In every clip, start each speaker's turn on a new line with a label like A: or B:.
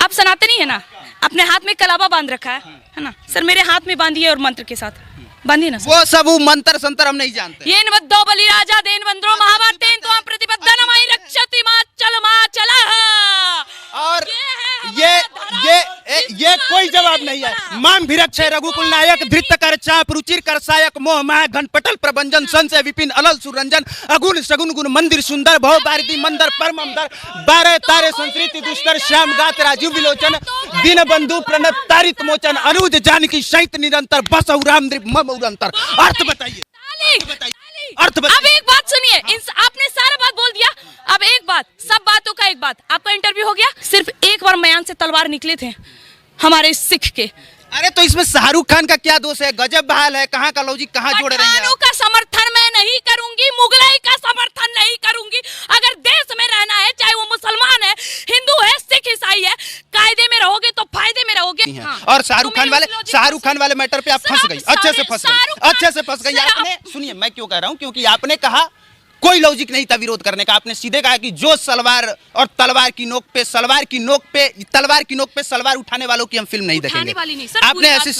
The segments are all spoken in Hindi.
A: आप सनातनी है ना, अपने हाथ में कलावा बांध रखा है ना सर, मेरे हाथ में बांधिए और मंत्र के साथ बांधिए ना सर।
B: वो सब वो मंत्र संतर हम नहीं जानते।
A: येन वद्दो बलिराजा देन वंद्रो महाभारतेन त्वां प्रतिपद्दनमयि रक्षति माचल।
B: और ये कोई जवाब नहीं है। माम भिरक्षय रघुकुल नायक धृत कर चाप रुचिर कर सायक मोह माह घनपटल प्रभंजन संशय विपिन अलल सुरंजन अगुण सगुन गुण मंदिर सुंदर भव भारती मंदर परमंदर 12 तारे संस्कृति दुष्कर श्याम गात राजीव विलोचन दीन बंधु प्रणत तारित मोचन अनुज जानकी सहित निरंतर बस राम मम उरंतर। अर्थ बताइए, अर्थ बताइए।
A: अब एक बात सुनिए, आपने सारा बात बोल दिया, अब एक बात, सब बातों का एक बात, आपका इंटरव्यू हो गया। सिर्फ एक बार मयान से तलवार निकले थे हमारे सिख के।
B: अरे तो इसमें शाहरुख खान का क्या दोष है? गजब बहाल है, कहाँ का लॉजिक कहाँ जोड़ रही है?
A: का समर्थन मैं नहीं करूंगी, मुगलाई का समर्थन नहीं करूंगी। अगर देश में रहना है, चाहे वो मुसलमान है, हिंदू है, सिख ईसाई है, कायदे में रहोगे तो फायदे में रहोगे।
B: हाँ। और शाहरुख खान वाले मैटर पे आप फंस गई, अच्छे से फंस गई। आपने सुनिए, मैं क्यों कह रहा हूँ, क्योंकि आपने कहा कोई लॉजिक नहीं था विरोध करने का। आपने सीधे कहा कि जो सलवार और तलवार की नोक पे तलवार की नोक पे सलवार उठाने वालों की हम फिल्म नहीं देखेंगे।
A: वाली नहीं सर,
B: आपने ऐसे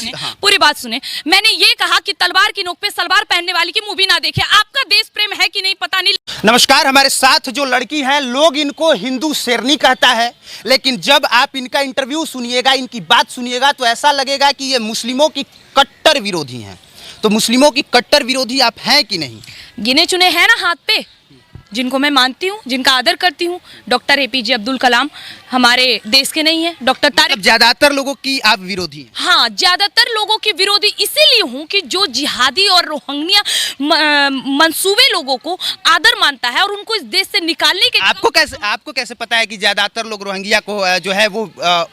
A: पूरी बात सुने। मैंने ये कहा कि तलवार की नोक पे सलवार पहनने वाली की मूवी ना देखे। आपका देश प्रेम है कि नहीं पता नहीं।
B: नमस्कार, हमारे साथ जो लड़की है, लोग इनको हिंदू शेरनी कहता है, लेकिन जब आप इनका इंटरव्यू सुनिएगा, इनकी बात सुनिएगा, तो ऐसा लगेगा कि ये मुस्लिमों की कट्टर विरोधी हैं। तो मुस्लिमों की कट्टर विरोधी आप हैं कि नहीं?
A: गिने चुने हैं ना हाथ पे, जिनको मैं मानती हूँ, जिनका आदर करती हूँ। डॉक्टर एपीजे अब्दुल कलाम हमारे देश के नहीं है, डॉक्टर तारिक।
B: ज्यादातर लोगों की आप विरोधी हैं?
A: हाँ, ज्यादातर लोगों की विरोधी इसीलिए हूँ कि जो जिहादी और रोहिंग्या मंसूबे लोगों को आदर मानता है और उनको इस देश से निकालने के।
B: आपको कैसे पता है कि ज्यादातर लोग रोहिंग्या को जो है वो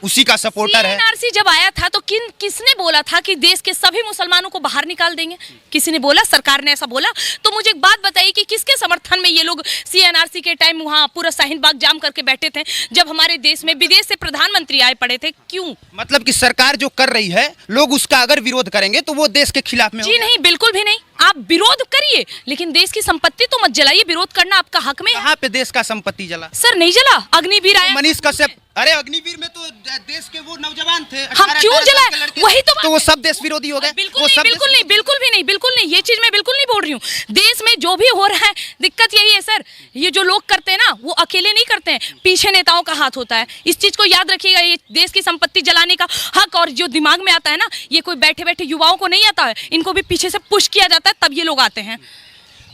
B: उसी का सपोर्टर है?
A: एनआरसी जब आया था तो किसने बोला था कि देश के सभी मुसलमानों को बाहर निकाल देंगे? किसी ने बोला? सरकार ने ऐसा बोला? तो मुझे एक बात बताइए कि किसके समर्थन में ये लोग सीएनआरसी के टाइम वहाँ पूरा शाहीन बाग जाम करके बैठे थे, जब हमारे देश में विदेश से प्रधानमंत्री आए पड़े थे? क्यों?
B: मतलब कि सरकार जो कर रही है, लोग उसका अगर विरोध करेंगे तो वो देश के खिलाफ में?
A: जी नहीं, बिल्कुल भी नहीं। आप विरोध करिए, लेकिन देश की संपत्ति तो मत जलाइए। विरोध करना आपका हक में है।
B: कहाँ पे देश का संपत्ति जला?
A: सर नहीं जला, अग्निवीर आया।
B: मनीष कश्यप, अरे अग्निवीर में तो देश के वो नौजवान थे।
A: हम क्यों जलाए? वही तो
B: वो सब देश विरोधी हो गए?
A: बिल्कुल नहीं, ये चीज मैं बिल्कुल नहीं बोल रही हूँ। देश में जो भी हो रहा है, दिक्कत यही है सर, ये जो लोग करते हैं ना, वो अकेले नहीं करते हैं, पीछे नेताओं का हाथ होता है। इस चीज को याद रखिएगा। ये देश की संपत्ति जलाने का हक और जो दिमाग में आता है ना, ये कोई बैठे बैठे युवाओं को नहीं आता है, इनको भी पीछे से पुश किया जाता है, तब ये लोग आते हैं।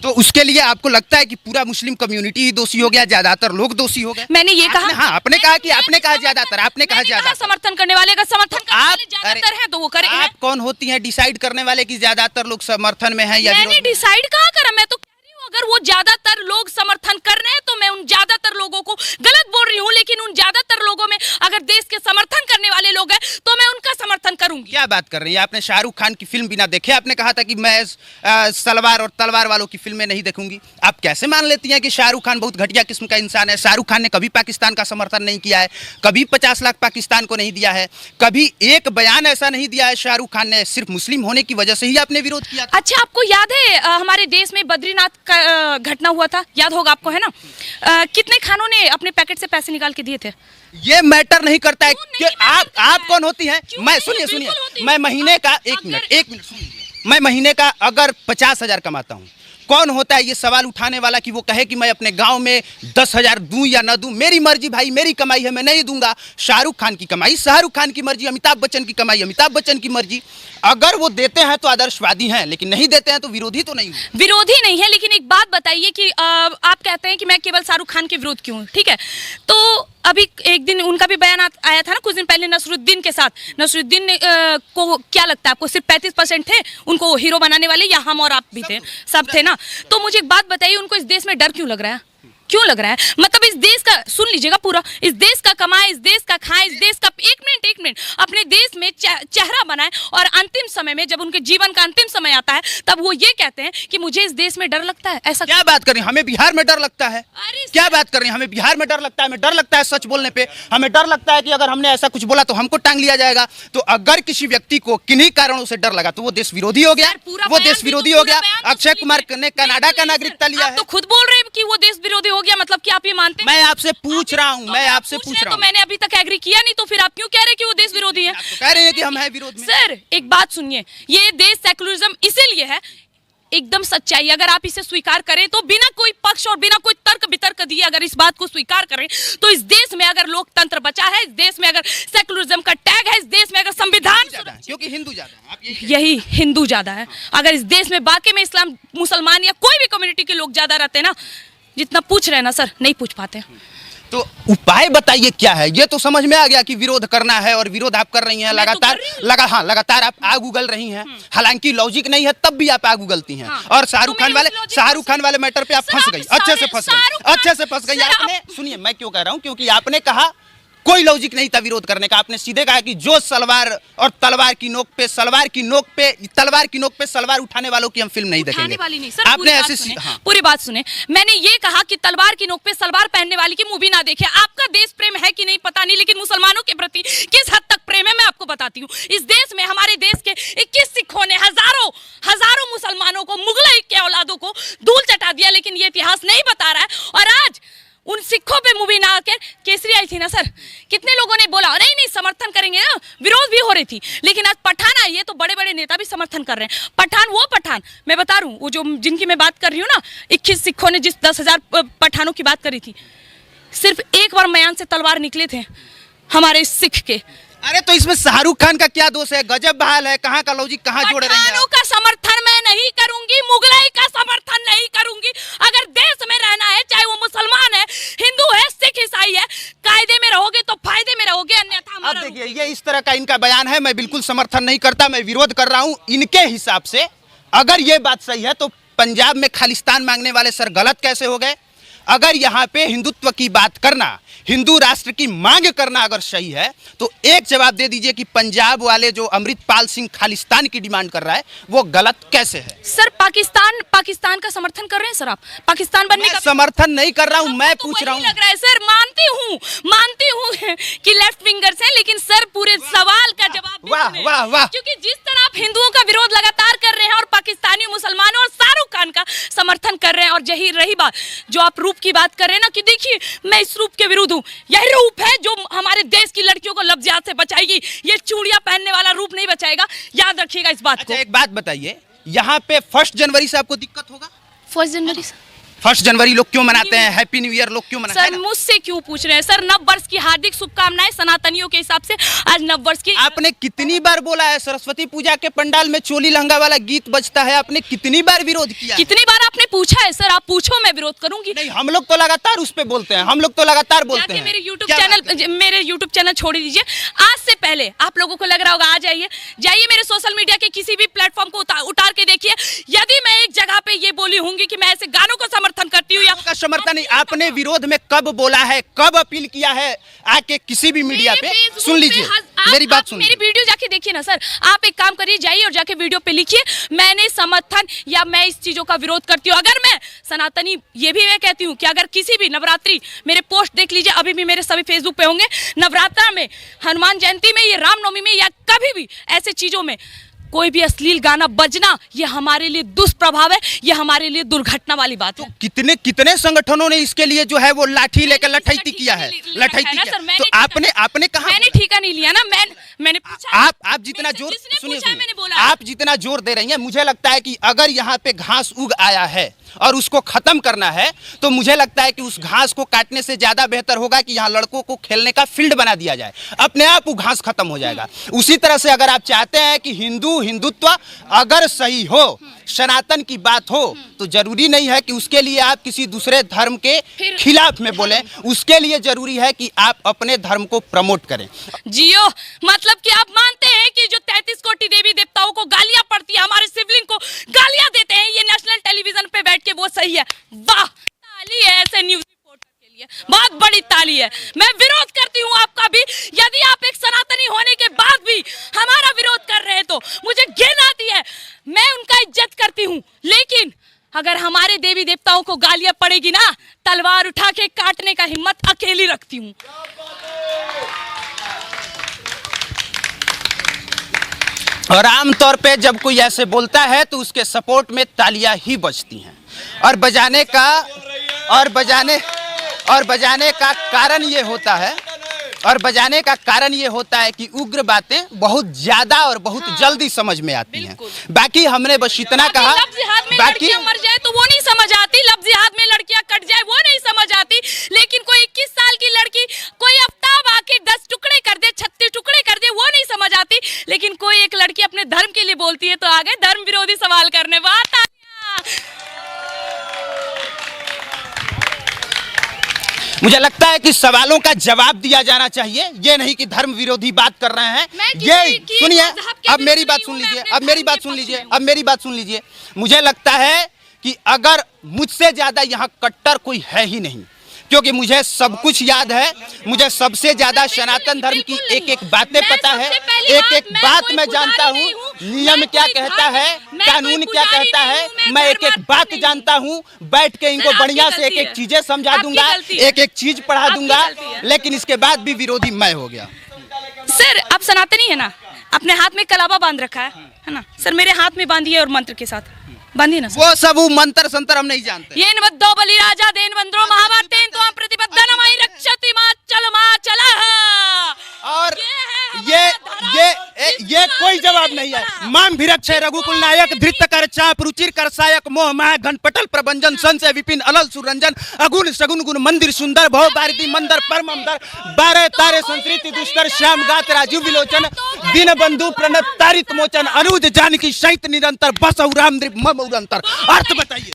B: तो उसके लिए आपको लगता है कि पूरा मुस्लिम कम्युनिटी ही दोषी हो गया, ज्यादातर लोग दोषी हो गए?
A: मैंने ये कहा।
B: हाँ, आपने कहा ज्यादातर, आपने कहा ज्यादा।
A: समर्थन करने वाले का समर्थन करने वाले ज्यादातर हैं तो वो करें।
B: आप कौन होती हैं डिसाइड करने वाले कि ज्यादातर लोग समर्थन में हैं या विरोध में?
A: मैंने डिसाइड कहाँ करा, मैं तो कह रही हूँ अगर वो ज्यादातर लोग समर्थन कर रहे हैं तो मैं उन ज्यादातर लोगों को गलत बोल रही हूँ, लेकिन उन ज्यादातर लोगों में अगर देश के समर्थन करने वाले लोग हैं तो मैं उनका समर्थन करूंगी।
B: क्या बात कर रही है? आपने शाहरुख खान की फिल्म बिना देखे आपने कहा था कि मैं सलवार और तलवार वालों की फिल्में नहीं देखूंगी। आप कैसे मान लेती हैं कि शाहरुख खान बहुत घटिया किस्म का इंसान है? शाहरुख खान ने कभी पाकिस्तान का समर्थन नहीं किया है, कभी 50 लाख पाकिस्तान को नहीं दिया है, कभी एक बयान ऐसा नहीं दिया है शाहरुख खान ने। सिर्फ मुस्लिम होने की वजह से ही आपने विरोध किया था।
A: अच्छा, आपको याद है हमारे देश में बद्रीनाथ का घटना हुआ था? याद होगा आपको, है ना? कितने खानों ने अपने पैकेट से पैसे निकाल के दिए थे?
B: ये मैटर नहीं करता है कि आप कौन होती हैं। मैं सुनिए, मैं महीने का एक मिनट सुनिए, मैं महीने का अगर 50,000 कमाता हूँ, कौन होता है ये सवाल उठाने वाला कि वो कहे कि मैं अपने गांव में 10,000 दूं या ना दूं? मेरी मर्जी भाई, मेरी कमाई है, मैं नहीं दूंगा। शाहरुख खान की कमाई शाहरुख खान की मर्जी, अमिताभ बच्चन की कमाई अमिताभ बच्चन की मर्जी। अगर वो देते हैं तो आदर्शवादी हैं, लेकिन नहीं देते हैं तो विरोधी तो नहीं हूं।
A: विरोधी नहीं है, लेकिन एक बात बताइए कि आप कहते हैं कि मैं केवल शाहरुख खान के विरोध क्यों हूं, ठीक है? तो अभी एक दिन उनका भी बयान आया था ना कुछ दिन पहले नसरुद्दीन के साथ। नसरुद्दीन को क्या लगता है आपको, सिर्फ 35% थे उनको हीरो बनाने वाले, या हम और आप भी थे? सब थे ना। तो मुझे एक बात बताइए, उनको इस देश में डर क्यों लग रहा है? क्यों लग रहा है? मतलब इस देश का, सुन लीजिएगा पूरा, इस देश का कमाए, इस देश का खाए, इस देश का एक मिनट अपने देश में चेहरा बनाए, और अंतिम समय में जब उनके जीवन का अंतिम समय आता है तब वो ये कहते हैं कि मुझे इस देश में डर लगता है। ऐसा
B: क्या बात कर रही हैं? हमें बिहार में डर लगता है? क्या बात कर रही हैं? हमें बिहार में डर लगता है, हमें डर लगता है सच बोलने पे, हमें डर लगता है कि अगर हमने ऐसा कुछ बोला तो हमको टांग लिया जाएगा। तो अगर किसी व्यक्ति को किन्हीं कारणों से डर लगा तो वो देश विरोधी हो गया, वो देश विरोधी हो गया। अक्षय कुमार ने कनाडा का नागरिकता लिया है।
A: तो खुद बोल रहे हैं कि वो देश विरोधी हो हो गया, मतलब कि आप ये मानते हैं?
B: मैं आपसे पूछ रहा हूँ, मैं आपसे पूछ रहा
A: तो
B: हूँ।
A: मैंने अभी तक एग्री किया नहीं, तो फिर आप क्यों कह रहे हैं कि वो देश विरोधी है?
B: आप तो कह रहे हैं कि हम हैं विरोध में।
A: सर एक बात सुनिए, ये देश सेकुलरिज्म इसीलिए है, एकदम सच्चाई, अगर आप इसे स्वीकार करें तो बिना कोई पक्ष और बिना कोई तर्क वितर्क दिए अगर इस बात को स्वीकार करें तो इस देश में अगर लोकतंत्र बचा है, इस देश में अगर सेकुलरिज्म का टैग है, इस देश में अगर संविधान
B: ज्यादा है, क्योंकि हिंदू ज्यादा है, आप
A: यही हिंदू ज्यादा है। अगर इस देश में बाकी में इस्लाम मुसलमान या कोई भी कम्युनिटी के लोग ज्यादा रहते हैं ना, जितना पूछ रहे हैं ना सर, नहीं पूछ पाते।
B: तो उपाय बताइए क्या है? ये तो समझ में आ गया कि विरोध करना है और विरोध आप कर रही हैं लगातार, लगातार आप आग उगल रही हैं। हालांकि लॉजिक नहीं है तब भी आप आग उगलती हैं। और शाहरुख खान वाले मैटर पे आप फंस गई, अच्छे से फंस गई आपने। सुनिए मैं क्यों कह रहा हूँ, क्योंकि आपने कहा कोई लॉजिक नहीं था विरोध करने का। आपने सीधे कहा कि जो सलवार और तलवार की नोक पे तलवार की नोक पे सलवार उठाने वालों की हम फिल्म नहीं देखेंगे। आपने ऐसे
A: पूरी बात सुने, मैंने ये कहा कि तलवार की नोक पे सलवार पहनने वाली की मूवी ना देखे। आपका देश प्रेम है कि नहीं पता नहीं, लेकिन मुसलमानों के प्रति किस हद तक प्रेम है मैं आपको बताती हूँ। इस देश में हमारे देश के 21 सिखों ने हजारों मुसलमानों को, मुगलई के औलादों को धूल चटा दिया, लेकिन ये इतिहास नहीं बता रहा है। और आज उन सिखों पे मूवी ना आकर केसरी आई थी ना सर, कितने लोगों ने बोला नहीं समर्थन करेंगे ना, विरोध भी हो रही थी। लेकिन आज पठान आई है तो बड़े बड़े नेता भी समर्थन कर रहे हैं। पठान मैं बता रहा हूँ, वो जो जिनकी मैं बात कर रही हूँ ना, 21 सिखों ने जिस 10,000 पठानों की बात करी थी, सिर्फ एक बार मयान से तलवार निकले थे हमारे सिख के।
B: अरे तो इसमें शाहरुख खान का क्या दोष है? गजब बहाल है, कहाँ का लॉजिक कहाँ जोड़ रही हैं?
A: पठानों का समर्थन मैं नहीं करूंगी, मुगलाई का समर्थन नहीं करूंगी। अगर देश में रहना है, चाहे वो मुसलमान है, हिंदू है, सिख ईसाई है, कायदे में रहोगे तो फायदे में रहोगे, अन्यथा
B: अब देखिए ये इस तरह का इनका बयान है, मैं बिल्कुल समर्थन नहीं करता, मैं विरोध कर रहा हूँ। इनके हिसाब से अगर ये बात सही है तो पंजाब में खालिस्तान मांगने वाले सर गलत कैसे हो गए? अगर यहाँ पे हिंदुत्व की बात करना, हिंदू राष्ट्र की मांग करना अगर सही है तो एक जवाब दे दीजिए कि पंजाब वाले जो अमृतपाल सिंह खालिस्तान की डिमांड कर रहा है वो गलत कैसे है?
A: सर पाकिस्तान का समर्थन कर रहे हैं सर आप? पाकिस्तान बनने का
B: समर्थन नहीं कर रहा हूँ, मैं पूछ रहा हूँ।
A: लग रहा है सर, मानती हूँ कि लेफ्ट विंगर्स हैं, लेकिन सर पूरे सवाल का जवाब
B: वाह,
A: क्योंकि जिस तरह आप हिंदुओं का विरोध लगातार कर रहे हैं और पाकिस्तानी मुसलमानों और शाहरुख खान का समर्थन कर रहे हैं, और यही रही बात जो आप रूप की बात कर रहे हैं ना, कि देखिए मैं इस रूप के विरुद्ध हूँ, यही रूप है जो हमारे देश की लड़कियों को लफ्ज़ियात से बचाएगी। ये चूड़ियां पहनने वाला रूप नहीं बचाएगा, याद रखिएगा इस बात को।
B: एक बात बताइए, यहाँ पे 1 जनवरी से आपको दिक्कत होगा?
A: 1
B: जनवरी लोग क्यों मनाते हैं? हैप्पी न्यू ईयर लोग क्यों मनाते हैं?
A: सर मुझसे क्यों पूछ रहे हैं सर? नव वर्ष की हार्दिक शुभकामनाएं सनातनियों के हिसाब से। आज नव वर्ष की
B: आपने कितनी बार बोला है सरस्वती पूजा के पंडाल में चोली लहंगा वाला गीत बजता है, आपने कितनी बार विरोध किया?
A: कितनी बार आपने पूछा है सर? आप पूछो, मैं विरोध करूंगी।
B: नहीं, हम लोग तो लगातार उस पे बोलते हैं, हम लोग तो लगातार बोलते हैं।
A: मेरे यूट्यूब चैनल छोड़ दीजिए। आज से पहले आप लोगों को लग रहा होगा, आ जाइए मेरे सोशल मीडिया के किसी भी प्लेटफॉर्म को उतार के देखिए। यदि मैं एक जगह पे ये बोली होंगी कि मैं ऐसे गानों को समर्थन करती हूँ या
B: समर्थन नहीं, आपने विरोध में कब बोला है, कब अपील किया है आके किसी भी मीडिया पे? सुन लीजिए मेरी बात, सुन
A: मेरी वीडियो जाके देखिए ना सर। आप एक काम करिए, जाइए और जाके वीडियो पे लिखिए मैंने समर्थन या मैं इस चीजों का विरोध करती हूँ। अगर मैं सनातनी, ये भी मैं कहती हूँ कि अगर किसी भी नवरात्रि, मेरे पोस्ट देख लीजिए, अभी भी मेरे सभी फेसबुक पे होंगे, नवरात्रा में, हनुमान जयंती में, ये रामनवमी में, या कभी भी ऐसे चीजों में कोई भी अश्लील गाना बजना, ये हमारे लिए दुष्प्रभाव है, ये हमारे लिए दुर्घटना वाली बात है।
B: कितने संगठनों ने इसके लिए जो है वो लाठी लेकर लठैती किया है, तो आपने कहा?
A: मैंने ठेका नहीं लिया ना, मैंने पूछा।
B: आप जितना जोर, सुनिए, आप जितना जोर दे रही हैं, मुझे लगता है कि अगर यहाँ पे घास उग आया है और उसको खत्म करना है तो मुझे लगता है कि उस घास को काटने से ज्यादा बेहतर होगा कि यहाँ लड़कों को खेलने का फील्ड बना दिया जाए, अपने आप वो घास खत्म हो जाएगा। उसी तरह से अगर आप चाहते हैं कि हिंदुत्व अगर सही हो, सनातन की बात हो, तो जरूरी नहीं है कि उसके लिए आप किसी दूसरे धर्म के खिलाफ में बोले, उसके लिए जरूरी है कि आप अपने धर्म को प्रमोट करें।
A: जियो, मतलब कि आप मानते हैं कि जो 33 कोटि देवी देवताओं को गालियां पड़ती है, हमारे शिवलिंग को गालियां देते हैं, ये नेशनल टेलीविजन पे बैठ के वो सही है? वाह, ताली है ऐसे न्यूज रिपोर्टर के लिए, बहुत बड़ी ताली है। मैं विरोध करती हूँ आपका भी। यदि आप एक सनातनी होने के बाद भी हमारा विरोध कर रहे हैं तो मुझे घिन आती है। मैं उनका इज्जत करती हूँ, लेकिन अगर हमारे देवी देवताओं को गालियां पड़ेगी ना, तलवार उठा के काटने का हिम्मत अकेली रखती हूँ।
B: और आमतौर पे जब कोई ऐसे बोलता है तो उसके सपोर्ट में तालियां ही बजती हैं, और और बजाने का कारण ये होता है, और बजाने का कारण ये होता है कि उग्र बातें बहुत ज्यादा और बहुत जल्दी समझ में आती हैं। बाकी हमने बस इतना कहा,
A: बाकी मर जाए तो वो नहीं समझ आती, लफ्ज़ हाथ में लड़कियां कट जाए वो नहीं समझ आती, लेकिन कोई 21 साल की लड़की कोई आफ्ताब आके 10 टुकड़े कर दे, 36 टुकड़े कर दे, वो नहीं समझ आती। लेकिन कोई एक लड़की अपने धर्म के लिए बोलती है तो आगे धर्म विरोधी सवाल करने बात।
B: मुझे लगता है कि सवालों का जवाब दिया जाना चाहिए, ये नहीं कि धर्म विरोधी बात कर रहे हैं। ये सुनिए, अब मेरी बात सुन लीजिए, अब मेरी बात सुन लीजिए। मुझे लगता है कि अगर मुझसे ज्यादा यहाँ कट्टर कोई है ही नहीं, क्योंकि मुझे सब कुछ याद है, मुझे सबसे ज्यादा सनातन धर्म की एक एक बातें पता है, एक एक बात मैं जानता हूँ, नियम क्या कहता है, कानून क्या कहता है, मैं एक एक बात जानता हूँ। बैठ के इनको बढ़िया से एक एक चीजें समझा दूंगा, एक एक चीज पढ़ा दूंगा, लेकिन इसके बाद भी विरोधी मैं हो गया।
A: सर आप सनातनी है ना, अपने हाथ में कलावा बांध रखा है ना सर, मेरे हाथ में बांधिए और मंत्र के साथ बांधिए ना।
B: वो सब वो मंत्र संतर हम नहीं जानते।
A: येन वद्दो बलि राजा देन वंद्रो महाभारतेन त्वां प्रतिपद्दन मयि रक्षति माचल
B: और ये कोई जवाब नहीं है। माम भिरक्षय रघुकुल नायक धृत कर चाप रुचिर कर सायक मोह माह घन पटल प्रभंजन संशय विपिन अलल सुरंजन अगुण सगुन गुण मंदिर सुंदर भव बारिदी मंदर परमंदर 12 तारे संस्कृति दुष्कर श्याम गात राजीव विलोचन दीन बंधु प्रणत तारित मोचन अनुज जानकी सहित निरंतर बस राम मम उरंतर। अर्थ बताइए,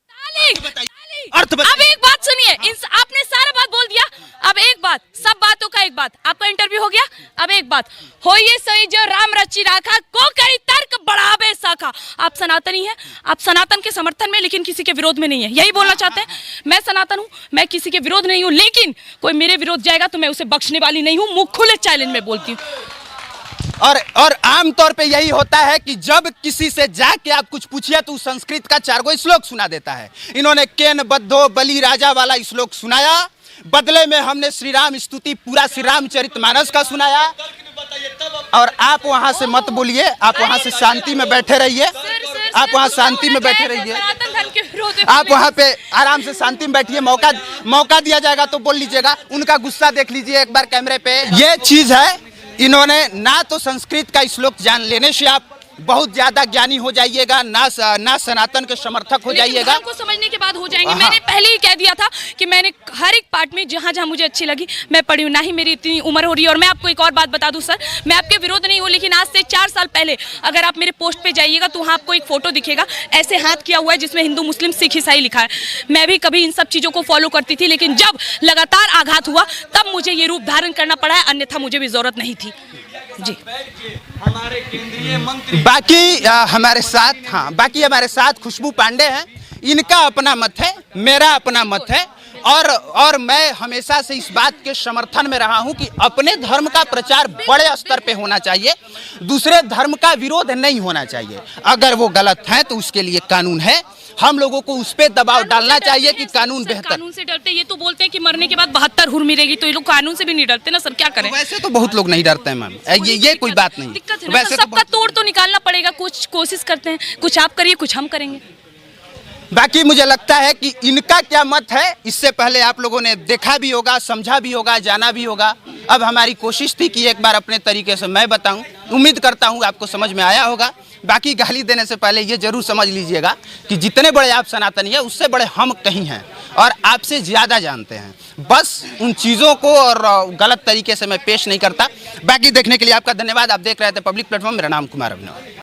B: अर्थ बताइए।
A: अब एक बात सुनिए, आपने सारा बात बोल दिया, अब एक बात, सब बातों का एक बात, आपका इंटरव्यू हो गया, अब एक बात होइए सही जो राम रची राखा को करी तर्क बढ़ावे साखा। आप सनातनी हैं, आप सनातन के समर्थन में लेकिन किसी के विरोध में नहीं है, यही बोलना चाहते हैं। मैं सनातन हूं, मैं किसी के विरोध नहीं हूं, लेकिन कोई मेरे विरोध जाएगा तो मैं उसे बख्शने वाली नहीं हूं, मुंह खुले चैलेंज में बोलती हूँ।
B: और आम तौर पे यही होता है कि जब किसी से जाके आप कुछ पूछिए तो संस्कृत का 4 श्लोक सुना देता है। इन्होंने केन बद्धो बलि राजा वाला श्लोक सुनाया, बदले में हमने श्री राम स्तुति पूरा श्री रामचरितमानस का सुनाया। और आप वहां से मत बोलिए, आप वहां से शांति में बैठे रहिए, आप वहां शांति में बैठे रहिए, आप वहां पे आराम से शांति में बैठिए। मौका दिया जाएगा तो बोल लीजिएगा। उनका गुस्सा देख लीजिए एक बार कैमरे पे। ये चीज है, इन्होंने ना तो संस्कृत का श्लोक जान लेने से आप बहुत ज्यादा ज्ञानी हो जाइएगा, ना सनातन के समर्थक हो जाइएगा।
A: को समझने के बाद हो जाएंगे। मैंने पहले ही कह दिया था कि मैंने हर एक पार्ट में जहाँ जहाँ मुझे अच्छी लगी मैं पढ़ी हूँ, ना ही मेरी इतनी उम्र हो रही है। और मैं आपको एक और बात बता दूं सर, मैं आपके विरोध नहीं हूँ, लेकिन आज से 4 साल पहले अगर आप मेरे पोस्ट पे जाइएगा तो वहाँ आपको एक फोटो दिखेगा, ऐसे हाथ किया हुआ है जिसमें हिंदू मुस्लिम सिख ईसाई लिखा है। मैं भी कभी इन सब चीज़ों को फॉलो करती थी, लेकिन जब लगातार आघात हुआ तब मुझे ये रूप धारण करना पड़ा है, अन्यथा मुझे भी जरूरत नहीं थी जी।
B: हमारे केंद्रीय मंत्री बाकी हमारे साथ खुशबू पांडे हैं। इनका अपना मत है, मेरा अपना मत है, और मैं हमेशा से इस बात के समर्थन में रहा हूं कि अपने धर्म का प्रचार बड़े स्तर पे होना चाहिए, दूसरे धर्म का विरोध नहीं होना चाहिए। अगर वो गलत है तो उसके लिए कानून है, हम लोगों को उस पर दबाव डालना चाहिए कि कानून बेहतर।
A: कानून से डरते, ये तो बोलते हैं कि मरने के बाद 72 हुर मिलेगी, तो ये लोग कानून से भी नहीं डरते ना सर, क्या करें।
B: वैसे तो बहुत लोग नहीं डरते हैं मैम, ये कोई बात नहीं।
A: दिक्कत है, वैसे सबका तोड़ तो निकालना पड़ेगा, कुछ कोशिश करते हैं, कुछ आप करिए कुछ हम करेंगे।
B: बाकी मुझे लगता है कि इनका क्या मत है इससे पहले आप लोगों ने देखा भी होगा, समझा भी होगा, जाना भी होगा। अब हमारी कोशिश थी कि एक बार अपने तरीके से मैं बताऊं, उम्मीद करता हूं आपको समझ में आया होगा। बाकी गाली देने से पहले ये जरूर समझ लीजिएगा कि जितने बड़े आप सनातनी हैं उससे बड़े हम कहीं हैं और आपसे ज़्यादा जानते हैं। बस उन चीज़ों को और गलत तरीके से मैं पेश नहीं करता। बाकी देखने के लिए आपका धन्यवाद। आप देख रहे थे पब्लिक प्लेटफॉर्म। मेरा नाम कुमार अभिनव।